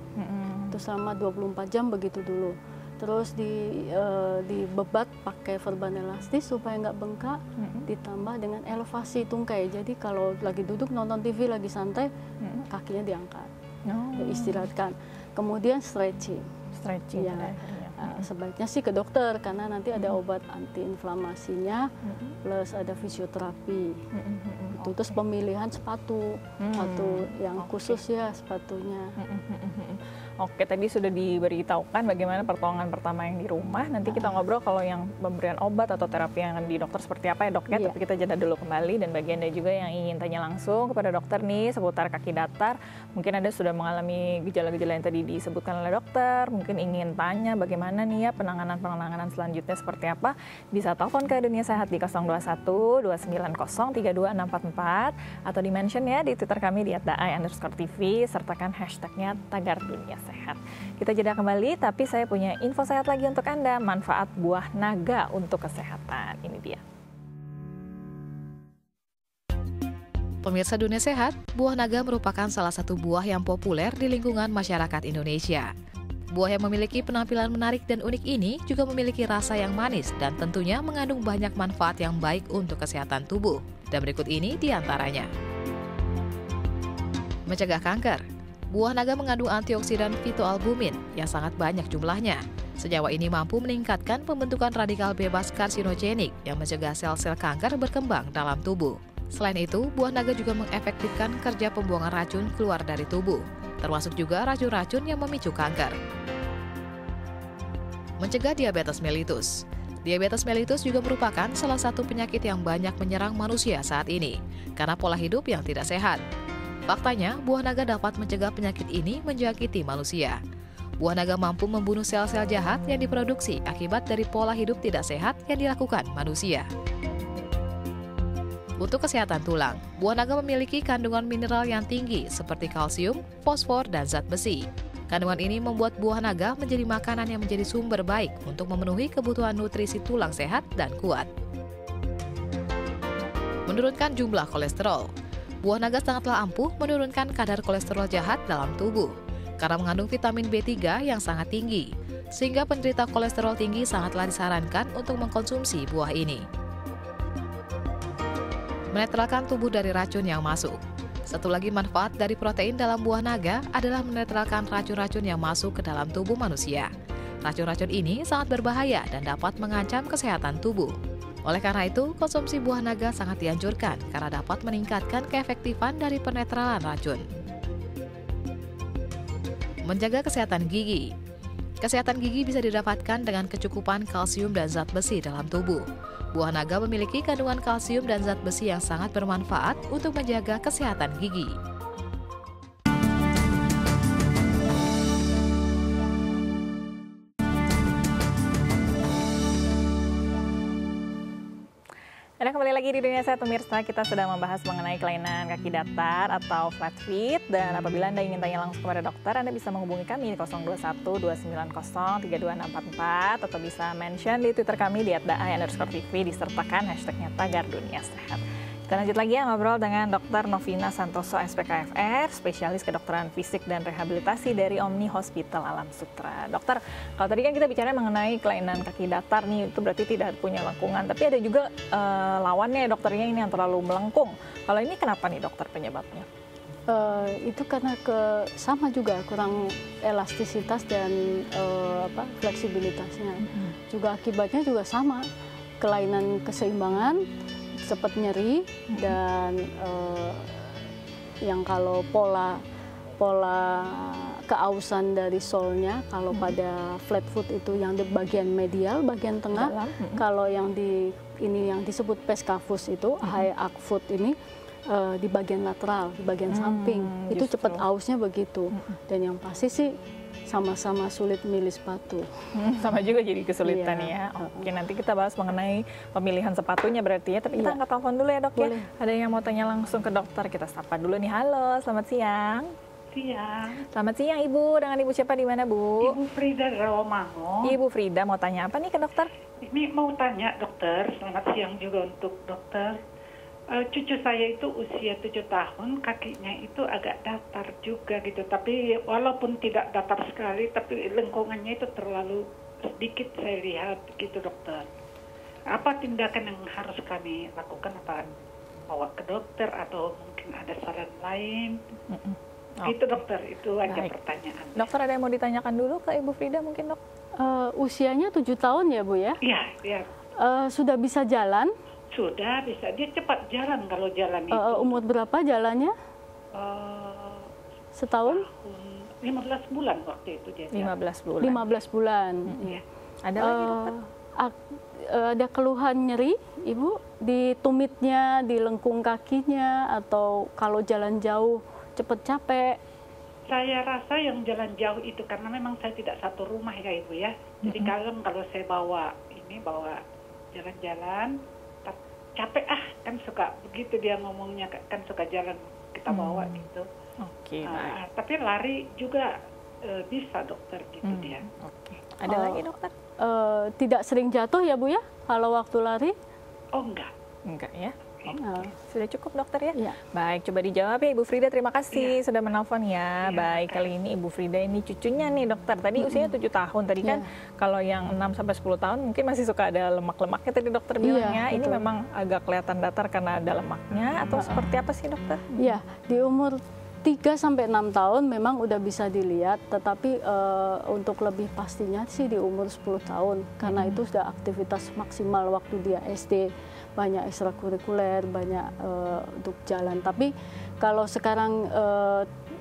Itu selama 24 jam begitu dulu. Terus dibebat pakai perban elastis supaya nggak bengkak, ditambah dengan elevasi tungkai. Jadi kalau lagi duduk nonton TV lagi santai, kakinya diangkat, diistirahatkan. Kemudian stretching. Ya, sebaiknya sih ke dokter karena nanti ada obat antiinflamasinya, plus ada fisioterapi. Terus pemilihan sepatu yang khusus ya sepatunya. Oke, tadi sudah diberitahukan bagaimana pertolongan pertama yang di rumah. Nanti kita ngobrol kalau yang pemberian obat atau terapi yang di dokter seperti apa ya dok ya. Tapi kita jeda dulu kembali, dan bagi Anda juga yang ingin tanya langsung kepada dokter nih seputar kaki datar. Mungkin Anda sudah mengalami gejala-gejala yang tadi disebutkan oleh dokter. Mungkin ingin tanya bagaimana nih ya penanganan selanjutnya seperti apa. Bisa telepon ke Dunia Sehat di 021 290 32644 atau di-mention ya di Twitter kami di @daai_tv, sertakan hashtagnya Tagar Dunia Sehat. Kita jeda kembali, tapi saya punya info sehat lagi untuk Anda, manfaat buah naga untuk kesehatan. Ini dia. Pemirsa Dunia Sehat, buah naga merupakan salah satu buah yang populer di lingkungan masyarakat Indonesia. Buah yang memiliki penampilan menarik dan unik ini juga memiliki rasa yang manis dan tentunya mengandung banyak manfaat yang baik untuk kesehatan tubuh. Dan berikut ini diantaranya. Mencegah kanker. Buah naga mengandung antioksidan fitoalbumin yang sangat banyak jumlahnya. Senyawa ini mampu meningkatkan pembentukan radikal bebas karsinogenik yang mencegah sel-sel kanker berkembang dalam tubuh. Selain itu, buah naga juga mengefektifkan kerja pembuangan racun keluar dari tubuh, termasuk juga racun-racun yang memicu kanker. Mencegah diabetes mellitus. Diabetes mellitus juga merupakan salah satu penyakit yang banyak menyerang manusia saat ini, karena pola hidup yang tidak sehat. Faktanya, buah naga dapat mencegah penyakit ini menjangkiti manusia. Buah naga mampu membunuh sel-sel jahat yang diproduksi akibat dari pola hidup tidak sehat yang dilakukan manusia. Untuk kesehatan tulang, buah naga memiliki kandungan mineral yang tinggi seperti kalsium, fosfor, dan zat besi. Kandungan ini membuat buah naga menjadi makanan yang menjadi sumber baik untuk memenuhi kebutuhan nutrisi tulang sehat dan kuat. Menurunkan jumlah kolesterol. Buah naga sangatlah ampuh menurunkan kadar kolesterol jahat dalam tubuh karena mengandung vitamin B3 yang sangat tinggi, sehingga penderita kolesterol tinggi sangatlah disarankan untuk mengkonsumsi buah ini. Menetralkan tubuh dari racun yang masuk. Satu lagi manfaat dari protein dalam buah naga adalah menetralkan racun-racun yang masuk ke dalam tubuh manusia. Racun-racun ini sangat berbahaya dan dapat mengancam kesehatan tubuh. Oleh karena itu, konsumsi buah naga sangat dianjurkan karena dapat meningkatkan keefektifan dari penetralan racun. Menjaga kesehatan gigi. Kesehatan gigi bisa didapatkan dengan kecukupan kalsium dan zat besi dalam tubuh. Buah naga memiliki kandungan kalsium dan zat besi yang sangat bermanfaat untuk menjaga kesehatan gigi. Anda kembali lagi di Dunia Sehat pemirsa, kita sedang membahas mengenai kelainan kaki datar atau flat feet, dan apabila Anda ingin tanya langsung kepada dokter, Anda bisa menghubungi kami di 021 290 32644 atau bisa mention di Twitter kami di @daai_tv disertakan hashtagnya Tagar Dunia Sehat. Kita lanjut lagi ya ngobrol dengan Dr. Novina Santoso, SPKFR, spesialis kedokteran fisik dan rehabilitasi dari Omni Hospital Alam Sutra. Dokter, kalau tadi kan kita bicara mengenai kelainan kaki datar nih, itu berarti tidak punya lengkungan, tapi ada juga lawannya dokternya ini yang terlalu melengkung. Kalau ini kenapa nih dokter penyebabnya? Itu karena sama juga kurang elastisitas dan fleksibilitasnya. Juga akibatnya juga sama, kelainan keseimbangan, cepat nyeri, dan yang kalau pola keausan dari solnya, kalau pada flat foot itu yang di bagian medial, bagian tengah, kalau yang yang disebut pescavus itu high arch foot ini di bagian lateral, di bagian samping, itu cepat ausnya begitu. Dan yang pasti sih sama-sama sulit milih sepatu. Sama juga jadi kesulitan ya. Oke, nanti kita bahas mengenai pemilihan sepatunya berarti ya. Tapi kita angkat telepon dulu ya dok. Boleh. Ya. Ada yang mau tanya langsung ke dokter, kita sapa dulu nih. Halo, selamat siang. Siang. Selamat siang Ibu. Dengan Ibu siapa di mana Bu? Ibu Frida Rawamangun. Ibu Frida mau tanya apa nih ke dokter? Ini mau tanya dokter, selamat siang juga untuk dokter. Cucu saya itu usia 7 tahun, kakinya itu agak datar juga gitu. Tapi walaupun tidak datar sekali, tapi lengkungannya itu terlalu sedikit saya lihat gitu dokter. Apa tindakan yang harus kami lakukan? Apa bawa ke dokter atau mungkin ada saran lain? Itu dokter, itu aja pertanyaan. Dokter ada yang mau ditanyakan dulu ke Ibu Frida mungkin dok? Usianya 7 tahun ya Bu ya? Iya, iya. Sudah bisa jalan? Sudah bisa, dia cepat jalan kalau jalan itu. Umur berapa jalannya? Setahun? 15 bulan waktu itu dia. 15 bulan. 15 bulan. Ya. Ada lagi dokter? Ada keluhan nyeri, Ibu, di tumitnya, di lengkung kakinya, atau kalau jalan jauh cepat capek? Saya rasa yang jalan jauh itu karena memang saya tidak satu rumah ya Ibu ya. Jadi kalau saya bawa jalan-jalan, capek kan suka begitu dia ngomongnya, kan suka jalan kita bawa gitu. Oke, baik. Tapi lari juga bisa dokter gitu dia. Oke. Ada lagi dokter? Tidak sering jatuh ya Bu ya kalau waktu lari? Oh enggak. Enggak ya? Sudah cukup dokter ya? Ya. Baik, coba dijawab ya Ibu Frida. Terima kasih sudah menelpon ya. Baik, kali ini Ibu Frida ini cucunya nih dokter. Tadi usianya 7 tahun. Tadi kan kalau yang 6-10 tahun mungkin masih suka ada lemak-lemaknya tadi dokter bilangnya. Ini memang agak kelihatan datar karena ada lemaknya atau seperti apa sih dokter? Iya, di umur 3-6 tahun memang udah bisa dilihat, tetapi untuk lebih pastinya sih di umur 10 tahun. Karena itu sudah aktivitas maksimal waktu dia SD. Banyak ekstrakurikuler, banyak untuk jalan. Tapi kalau sekarang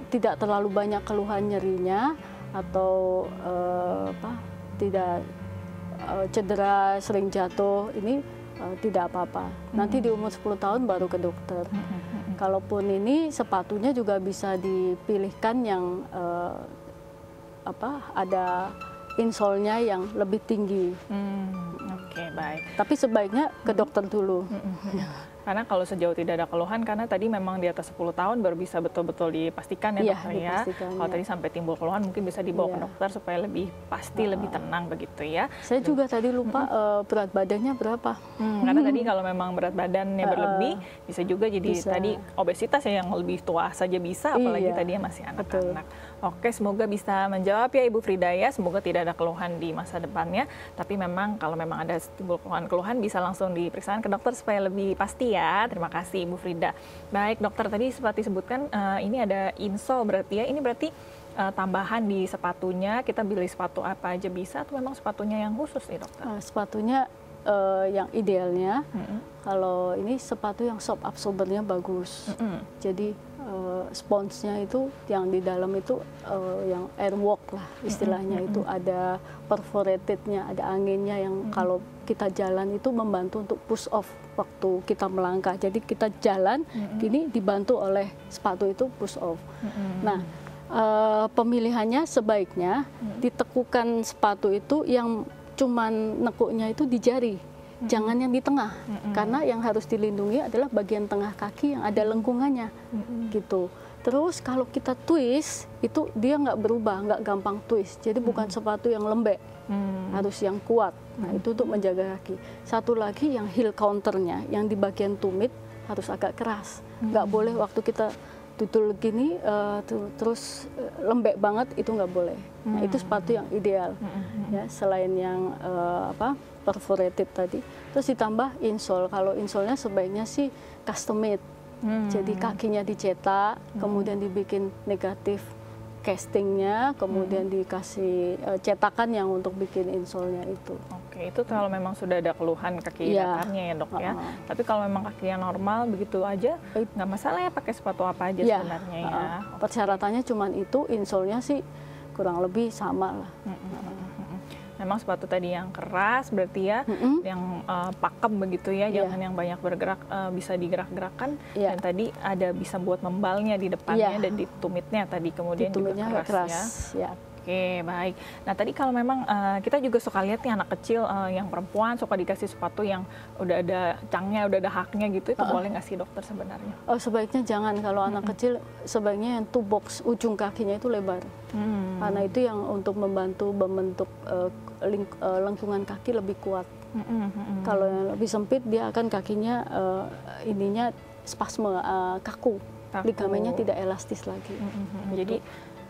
tidak terlalu banyak keluhan nyerinya atau tidak cedera, sering jatuh, ini tidak apa-apa. Nanti di umur 10 tahun baru ke dokter. Kalaupun ini sepatunya juga bisa dipilihkan yang ada insole-nya yang lebih tinggi. Oke, baik. Tapi sebaiknya ke dokter dulu. Karena kalau sejauh tidak ada keluhan, karena tadi memang di atas 10 tahun baru bisa betul-betul dipastikan ya dokter ya. Kalau tadi sampai timbul keluhan mungkin bisa dibawa ke dokter supaya lebih pasti, lebih tenang begitu ya. Saya juga tadi lupa berat badannya berapa. Karena tadi kalau memang berat badannya berlebih, bisa juga jadi tadi obesitas ya, yang lebih tua saja bisa, apalagi tadi masih anak-anak. Oke, semoga bisa menjawab ya Ibu Frida ya. Semoga tidak ada keluhan di masa depannya. Tapi memang kalau memang ada timbul keluhan bisa langsung diperiksa ke dokter supaya lebih pasti ya. Terima kasih Ibu Frida. Baik dokter, tadi seperti disebutkan ini ada insole berarti ya. Ini berarti tambahan di sepatunya, kita pilih sepatu apa aja bisa atau memang sepatunya yang khusus nih dokter? Sepatunya yang idealnya, kalau ini sepatu yang shock absorbernya bagus. Jadi sponsnya itu yang di dalam itu yang airwalk lah istilahnya, itu ada perforatednya, ada anginnya yang kalau kita jalan itu membantu untuk push off waktu kita melangkah. Jadi kita jalan gini dibantu oleh sepatu itu push off. Nah, pemilihannya sebaiknya ditekukan sepatu itu yang cuman nekuknya itu di jari. Jangan yang di tengah, karena yang harus dilindungi adalah bagian tengah kaki yang ada lengkungannya, gitu. Terus kalau kita twist, itu dia nggak berubah, nggak gampang twist. Jadi bukan sepatu yang lembek, harus yang kuat. Nah itu untuk menjaga kaki. Satu lagi yang heel counternya, yang di bagian tumit, harus agak keras. Nggak boleh waktu kita tutul gini terus lembek banget, itu nggak boleh. Nah, itu sepatu yang ideal. Ya, selain yang perforated tadi. Terus ditambah insole. Kalau insole-nya sebaiknya sih custom made. Jadi kakinya dicetak, kemudian dibikin negatif castingnya, kemudian dikasih cetakan yang untuk bikin insole-nya itu. Oke, itu kalau memang sudah ada keluhan kaki datarnya ya dok ya. Tapi kalau memang kakinya normal begitu aja, nggak masalah ya pakai sepatu apa aja sebenarnya ya. Persyaratannya cuma itu, insole-nya sih kurang lebih sama lah. Memang sepatu tadi yang keras berarti ya, yang pakem begitu ya, jangan yang banyak bergerak, bisa digerak-gerakkan, dan tadi ada bisa buat membalnya di depannya dan di tumitnya tadi kemudian juga keras ya. Oke, baik. Nah tadi kalau memang kita juga suka lihat nih anak kecil yang perempuan suka dikasih sepatu yang udah ada cangnya, udah ada haknya gitu, itu boleh nggak sih dokter sebenarnya? Oh, sebaiknya jangan. Kalau anak kecil sebaiknya yang two box, ujung kakinya itu lebar. Karena itu yang untuk membantu membentuk lengkungan kaki lebih kuat. Kalau yang lebih sempit dia akan kakinya ininya spasme, kaku. Ligamennya tidak elastis lagi. Jadi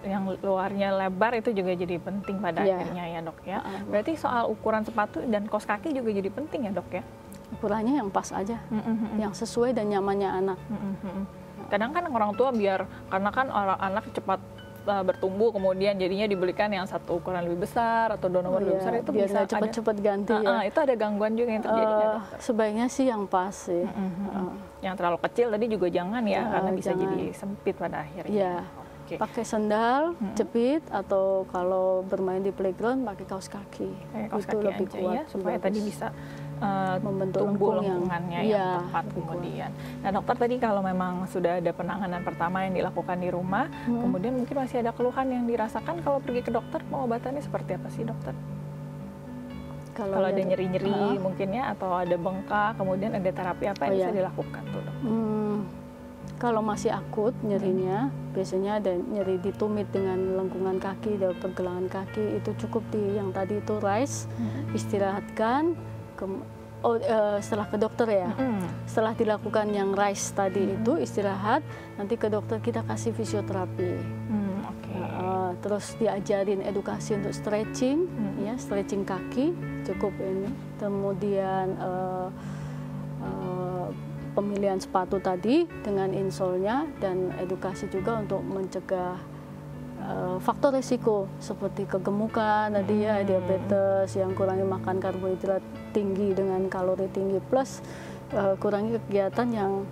yang luarnya lebar itu juga jadi penting pada akhirnya ya dok ya. Berarti soal ukuran sepatu dan kaos kaki juga jadi penting ya dok ya? Ukurannya yang pas aja, yang sesuai dan nyamannya anak. Kadang kan orang tua karena kan orang anak cepat bertumbuh, kemudian jadinya dibelikan yang satu ukuran lebih besar atau dua nomor lebih besar, itu biar bisa cepat-cepat ganti ya. Itu ada gangguan juga yang terjadi ya dokter? Sebaiknya sih yang pas sih. Yang terlalu kecil tadi juga jangan ya, karena bisa jadi sempit pada akhirnya. Pakai sendal, jepit, atau kalau bermain di playground pakai kaos kaki. Kaos kaki lebih aja kuat ya, supaya tadi bisa membentuk lengkungannya yang tepat kemudian. Nah dokter, tadi kalau memang sudah ada penanganan pertama yang dilakukan di rumah, kemudian mungkin masih ada keluhan yang dirasakan, kalau pergi ke dokter, pengobatannya seperti apa sih dokter? Kalau ada nyeri-nyeri mungkin ya, atau ada bengkak, kemudian ada terapi apa yang bisa dilakukan tuh dok? Kalau masih akut nyerinya, biasanya ada nyeri di tumit dengan lengkungan kaki dan pergelangan kaki, itu cukup yang tadi itu rise, istirahatkan, setelah ke dokter ya. Setelah dilakukan yang rise tadi itu istirahat, nanti ke dokter kita kasih fisioterapi. Terus diajarin edukasi untuk stretching, ya stretching kaki cukup ini. Kemudian pemilihan sepatu tadi dengan insole-nya, dan edukasi juga untuk mencegah faktor risiko seperti kegemukan tadi ya, diabetes, yang kurangi makan karbohidrat tinggi dengan kalori tinggi, plus kurangi kegiatan yang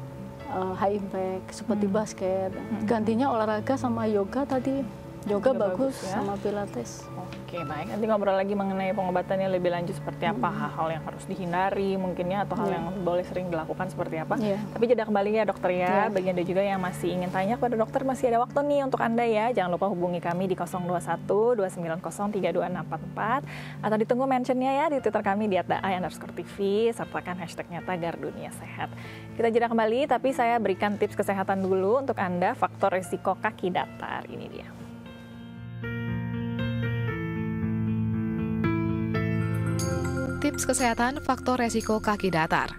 high impact seperti basket. Gantinya olahraga sama yoga tadi. Yoga bagus ya, sama pilates. Oke, baik. Nanti ngobrol lagi mengenai pengobatannya lebih lanjut seperti apa, hal-hal yang harus dihindari mungkinnya, atau hal yang boleh sering dilakukan seperti apa. Tapi jeda kembali ya dokter ya. Bagi Anda juga yang masih ingin tanya kepada dokter, masih ada waktu nih untuk Anda ya. Jangan lupa hubungi kami di 021 290 32644, atau ditunggu mentionnya ya di Twitter kami di @ai_tv, sertakan hashtagnya Tagar Dunia Sehat. Kita jeda kembali, tapi saya berikan tips kesehatan dulu untuk Anda, faktor risiko kaki datar. Ini dia. Tips kesehatan faktor resiko kaki datar.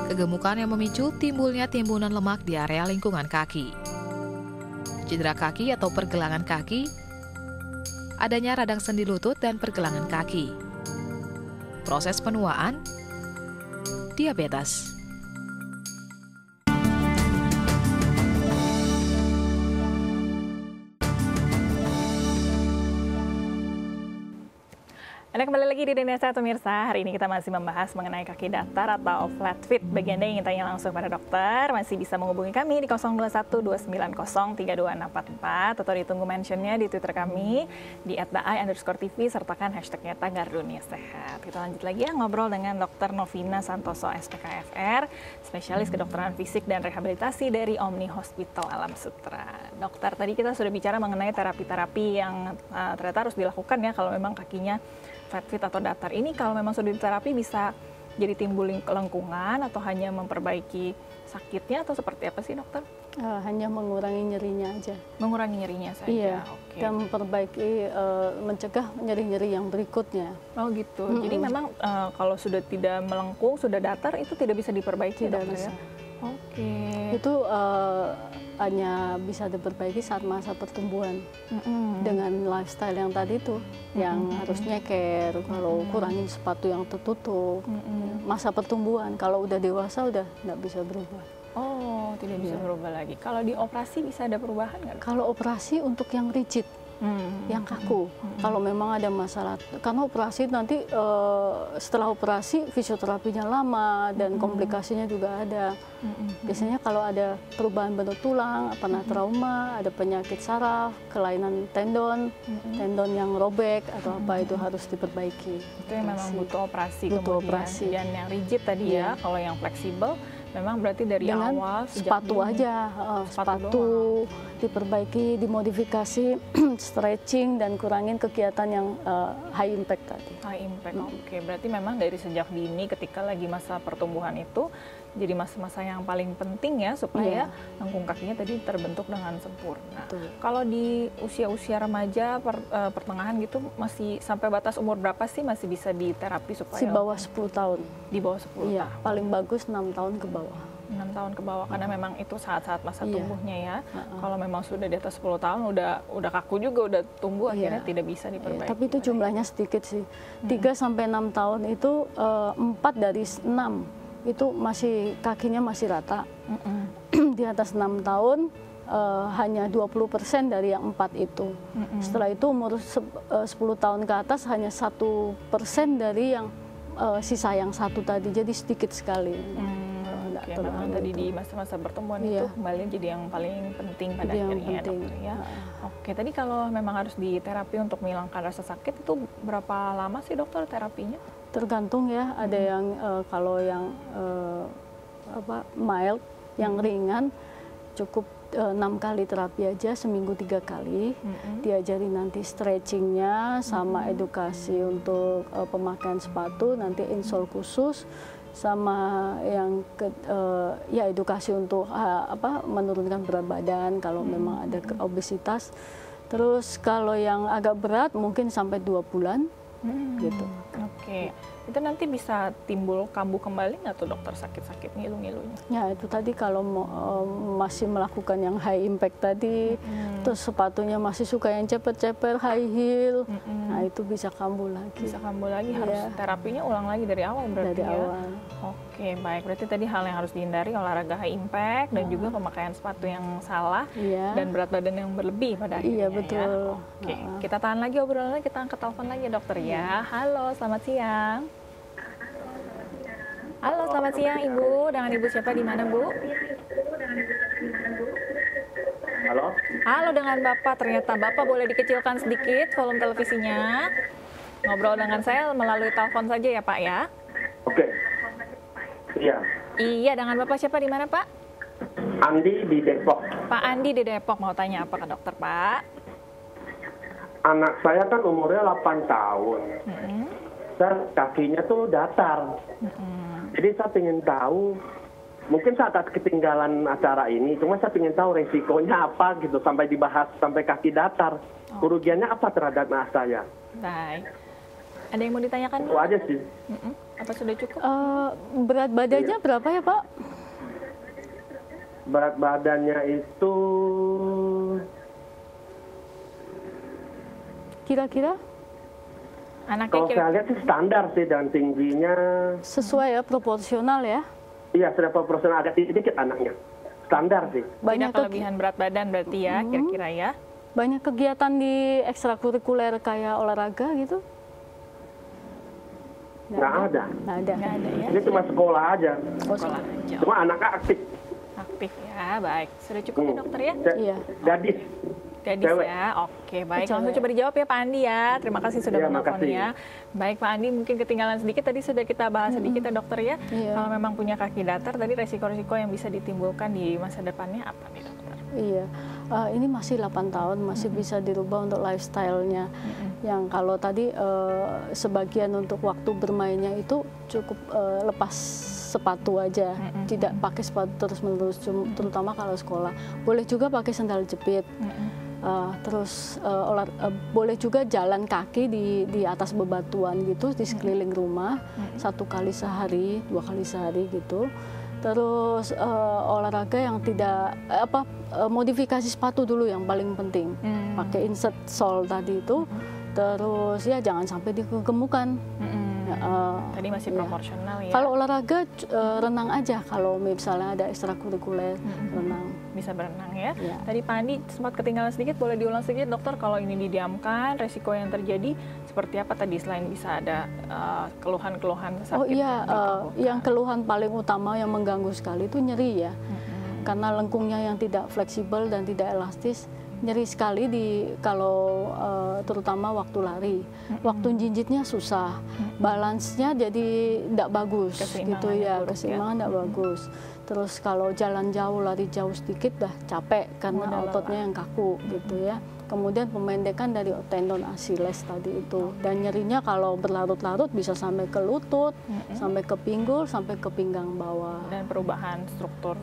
Kegemukan yang memicu timbulnya timbunan lemak di area lingkungan kaki. Cedera kaki atau pergelangan kaki. Adanya radang sendi lutut dan pergelangan kaki. Proses penuaan. Diabetes. Anda kembali lagi di Dunia Sehat pemirsa. Hari ini kita masih membahas mengenai kaki datar atau flat feet. Bagi Anda yang ingin tanya langsung pada dokter, masih bisa menghubungi kami di 021 290 32644, atau ditunggu mentionnya di Twitter kami di @ai_tv, sertakan hashtagnya Tagar Dunia Sehat. Kita lanjut lagi ya ngobrol dengan Dr. Novina Santoso, SPKFR, spesialis kedokteran fisik dan rehabilitasi dari Omni Hospital Alam Sutra. Dokter, tadi kita sudah bicara mengenai terapi-terapi yang ternyata harus dilakukan ya kalau memang kakinya flat feet atau datar. Ini kalau memang sudah diterapi bisa jadi timbul lengkungan, atau hanya memperbaiki sakitnya, atau seperti apa sih dokter? Hanya mengurangi nyerinya aja. Mengurangi nyerinya saja. Iya. Dan memperbaiki, mencegah nyeri-nyeri yang berikutnya. Oh gitu. Jadi memang kalau sudah tidak melengkung, sudah datar, itu tidak bisa diperbaiki. Tidak bisa. Oke. Itu hanya bisa diperbaiki saat masa pertumbuhan dengan lifestyle yang tadi itu, yang harus nyeker, kalau kurangin sepatu yang tertutup. Masa pertumbuhan, kalau udah dewasa udah nggak bisa berubah. Oh, tidak bisa berubah lagi. Kalau di operasi bisa ada perubahan nggak? Kalau operasi untuk yang rigid, yang kaku. Kalau memang ada masalah, karena operasi nanti setelah operasi fisioterapinya lama dan komplikasinya juga ada. Biasanya kalau ada perubahan bentuk tulang, pernah trauma, ada penyakit saraf, kelainan tendon, tendon yang robek atau apa itu harus diperbaiki. Itu yang memang butuh operasi. Butuh kemudian. operasi. Dan yang rigid tadi ya, kalau yang fleksibel memang berarti dari dengan awal sepatu aja, sepatu diperbaiki, dimodifikasi, stretching dan kurangin kegiatan yang high impact tadi. High impact, oke. Berarti memang dari sejak dini ketika lagi masa pertumbuhan itu jadi masa-masa yang paling penting ya supaya lengkung kakinya tadi terbentuk dengan sempurna. Betul. Kalau di usia-usia remaja, pertengahan gitu masih sampai batas umur berapa sih masih bisa diterapi supaya? Di bawah 10 tahun. Di bawah 10 Iya, tahun. paling bagus 6 tahun ke bawah. 6 tahun ke bawah karena memang itu saat-saat masa Iya. tumbuhnya ya. Kalau memang sudah di atas 10 tahun udah kaku juga, udah tumbuh akhirnya Iya. tidak bisa diperbaiki. Tapi itu jumlahnya sedikit sih. 3 sampai 6 tahun itu 4 dari 6 itu masih kakinya masih rata. Di atas 6 tahun hanya 20% dari yang 4 itu. Setelah itu umur 10 tahun ke atas hanya 1% dari yang sisa yang 1 tadi. Jadi sedikit sekali. Oke, memang tadi di masa-masa pertemuan itu kembali jadi yang paling penting pada akhirnya dokter ya. Oke, tadi kalau memang harus diterapi untuk menghilangkan rasa sakit itu berapa lama sih dokter terapinya? Tergantung ya, ada yang kalau yang mild, yang ringan cukup 6 kali terapi aja, seminggu 3 kali. Diajari nanti stretchingnya sama edukasi untuk pemakaian sepatu, nanti insole khusus, sama yang ya edukasi untuk menurunkan berat badan kalau memang ada obesitas. Terus kalau yang agak berat mungkin sampai 2 bulan gitu. Oke. Itu nanti bisa timbul kambuh kembali nggak tuh dokter, sakit-sakit ngilu-ngilunya? Ya itu tadi kalau masih melakukan yang high impact tadi, terus sepatunya masih suka yang cepet-cepet, high heel, nah itu bisa kambuh lagi. Bisa kambuh lagi, harus terapinya ulang lagi dari awal berarti Dari ya? awal. Oke, baik. Berarti tadi hal yang harus dihindari olahraga high impact dan juga pemakaian sepatu yang salah dan berat badan yang berlebih pada akhirnya. Iya betul. Ya. Oke, kita tahan lagi obrolannya, kita angkat telepon lagi dokter ya. Halo, selamat siang. Halo, selamat siang Ibu. Dengan Ibu siapa di mana, Bu? Halo? Halo, dengan Bapak. Ternyata Bapak boleh dikecilkan sedikit volume televisinya. Ngobrol dengan saya melalui telepon saja ya, Pak ya. Oke. Iya. Iya, dengan Bapak siapa di mana, Pak? Andi di Depok. Pak Andi di Depok, mau tanya apa ke dokter, Pak? Anak saya kan umurnya 8 tahun. Dan kakinya tuh datar. Jadi saya ingin tahu, mungkin saya atas ketinggalan acara ini, cuma saya ingin tahu resikonya apa gitu, sampai dibahas sampai kaki datar. Kerugiannya apa terhadap anak saya? Baik. Ada yang mau ditanyakan? Itu aja sih. Apa sudah cukup? Berat badannya berapa ya Pak? Berat badannya itu Kira-kira? Anaknya kalau saya lihat sih standar sih, dan tingginya Sesuai ya, proporsional ya? iya sudah proporsional, agak sedikit anaknya. Standar sih. banyak kelebihan berat badan berarti ya, kira-kira ya? Banyak kegiatan di ekstrakurikuler kayak olahraga gitu? Nggak ada. Nggak ada. Nggak ada ya? Ini cuma sekolah aja. Sekolah aja. Cuma anaknya aktif. Aktif ya, baik. Sudah cukup ya dokter ya? Iya. Gadis. Gadis Cewek. ya, oke baik. Cewek. Langsung coba dijawab ya Pak Andi ya. Terima kasih sudah Iya, menelpon ya. Baik Pak Andi, mungkin ketinggalan sedikit tadi sudah kita bahas sedikit ya dokter ya. Iya. Kalau memang punya kaki datar, tadi resiko-resiko yang bisa ditimbulkan di masa depannya apa nih dokter? Iya, ini masih 8 tahun, masih bisa dirubah untuk lifestyle-nya. Yang kalau tadi sebagian untuk waktu bermainnya itu cukup lepas sepatu aja, tidak pakai sepatu terus-menerus, terutama kalau sekolah. Boleh juga pakai sandal jepit. Terus boleh juga jalan kaki di atas bebatuan gitu di sekeliling rumah, 1 kali sehari, 2 kali sehari gitu. Terus olahraga yang tidak modifikasi sepatu dulu yang paling penting. Pakai insert sole tadi itu. Terus ya jangan sampai dikegemukan. Tadi masih proporsional ya. Kalau olahraga renang aja, kalau misalnya ada ekstrakurikuler renang. Bisa berenang ya. Tadi Pak Andi sempat ketinggalan sedikit, boleh diulang sedikit dokter, kalau ini didiamkan resiko yang terjadi seperti apa tadi, selain bisa ada keluhan-keluhan sakit? Oh iya, yang keluhan paling utama yang mengganggu sekali itu nyeri ya. Karena lengkungnya yang tidak fleksibel dan tidak elastis, nyeri sekali kalau terutama waktu lari. Waktu jinjitnya susah, balance-nya jadi tidak bagus gitu ya, keseimbangan tidak bagus. Terus kalau jalan jauh, lari jauh sedikit dah capek karena ototnya yang kaku gitu ya. Kemudian pemendekan dari tendon Achilles tadi itu, dan nyerinya kalau berlarut-larut bisa sampai ke lutut, sampai ke pinggul, sampai ke pinggang bawah. Dan perubahan struktur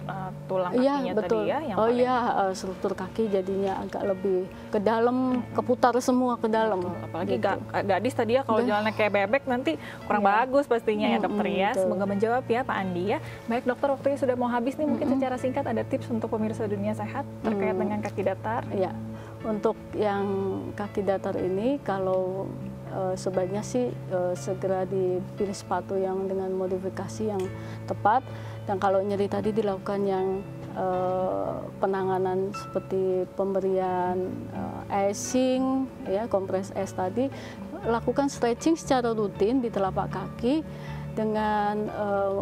tulang kakinya betul. tadi ya? Yang struktur kaki jadinya agak lebih ke dalam, keputar semua ke dalam. Betul. Apalagi gadis tadi ya, kalau jalannya kayak bebek nanti kurang bagus pastinya ya dokter ya. Semoga menjawab ya Pak Andi ya. Baik dokter, waktunya sudah mau habis nih, mungkin secara singkat ada tips untuk pemirsa Dunia Sehat terkait dengan kaki datar? Ya. Untuk yang kaki datar ini, kalau sebaiknya sih segera dipilih sepatu yang dengan modifikasi yang tepat. Dan kalau nyeri tadi dilakukan yang penanganan seperti pemberian icing, ya, kompres es tadi. Lakukan stretching secara rutin di telapak kaki dengan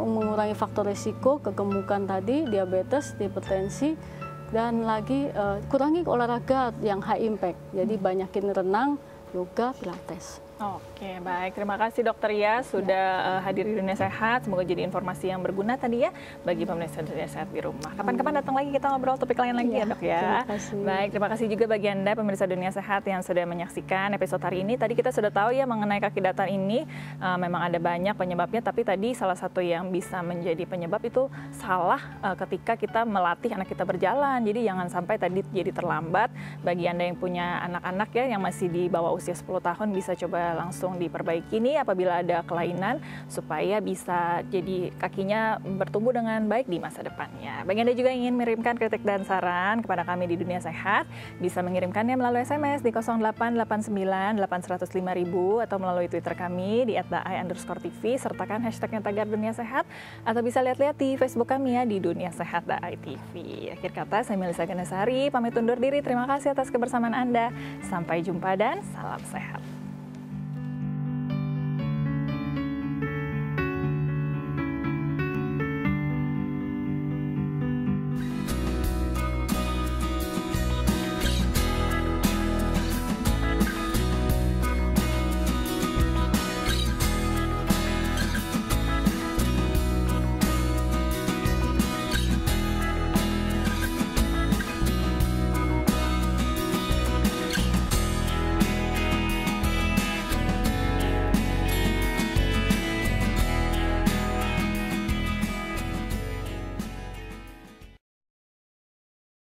mengurangi faktor risiko kegemukan tadi, diabetes, hipertensi. Dan lagi kurangi olahraga yang high impact, jadi banyakin renang, yoga, pilates. Oke, baik. Terima kasih dokter ya sudah hadir di Dunia Sehat. Semoga jadi informasi yang berguna tadi ya bagi pemirsa Dunia Sehat di rumah. Kapan-kapan datang lagi kita ngobrol topik lain lagi ya dok ya. Terima kasih. Baik, terima kasih juga bagi Anda pemirsa Dunia Sehat yang sudah menyaksikan episode hari ini. Tadi kita sudah tahu ya mengenai kaki datar ini memang ada banyak penyebabnya, tapi tadi salah satu yang bisa menjadi penyebab itu salah ketika kita melatih anak kita berjalan. Jadi jangan sampai tadi jadi terlambat. Bagi Anda yang punya anak-anak ya yang masih di bawah usia 10 tahun bisa coba langsung diperbaiki nih apabila ada kelainan supaya bisa jadi kakinya bertumbuh dengan baik di masa depannya. Bagi Anda juga ingin mengirimkan kritik dan saran kepada kami di Dunia Sehat, bisa mengirimkannya melalui SMS di 0889 805.000 atau melalui Twitter kami di @daai_tv, sertakan hashtagnya tagar Dunia Sehat, atau bisa lihat-lihat di Facebook kami ya di Dunia Sehat Daai TV. Akhir kata, saya Melisa Ganasari, pamit undur diri. Terima kasih atas kebersamaan Anda. Sampai jumpa dan salam sehat.